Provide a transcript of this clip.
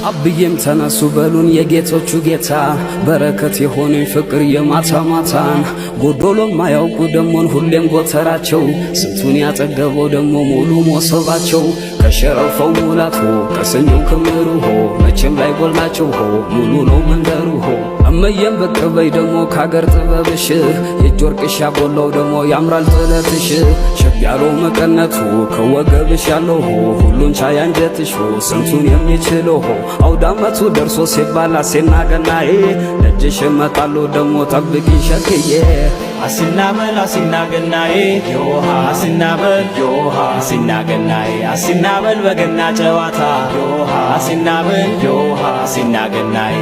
አብዬም ተነሱ በሉን የጌቶቹ ጌታ በረከት የሆነኝ ፍቅር የማታ ማታን ጎዶሎም ማያውቁ ደሞን ሁሌም ጎተራቸው ስንቱን ያጠገበው ደሞ ሙሉ ሞሰባቸው ከሸረፈው ሙላቱ ከሰኞው ክምሩ ሆ መቼም ላይ ጎልናቸው ሆ ሙሉ ነው መንደሩ ሆ እመየም በቀበይ ደሞ ካገር ጥበብሽ የእጅ ወርቅሽ ያጎላው ደሞ ያምራል ጥለትሽ ሸብ ያለው መቀነቱ ከወገብሽ ያለው ሆ ሁሉን ቻይ አንጀትሽ ሆ ስንቱን የሚችለው ሆ አውዳመቱ ደርሶ ሲባል አሴና ገናዬ ደጅሽ እመጣለሁ ደሞ ጠብቂ ሸክዬ አሲናበል አሲናገናዬ ዮሃ አሲናበል ዮሃ አሲናገናዬ አሲናበል በገና ጨዋታ ዮሃ አሲናበል ዮሃ አሲናገናዬ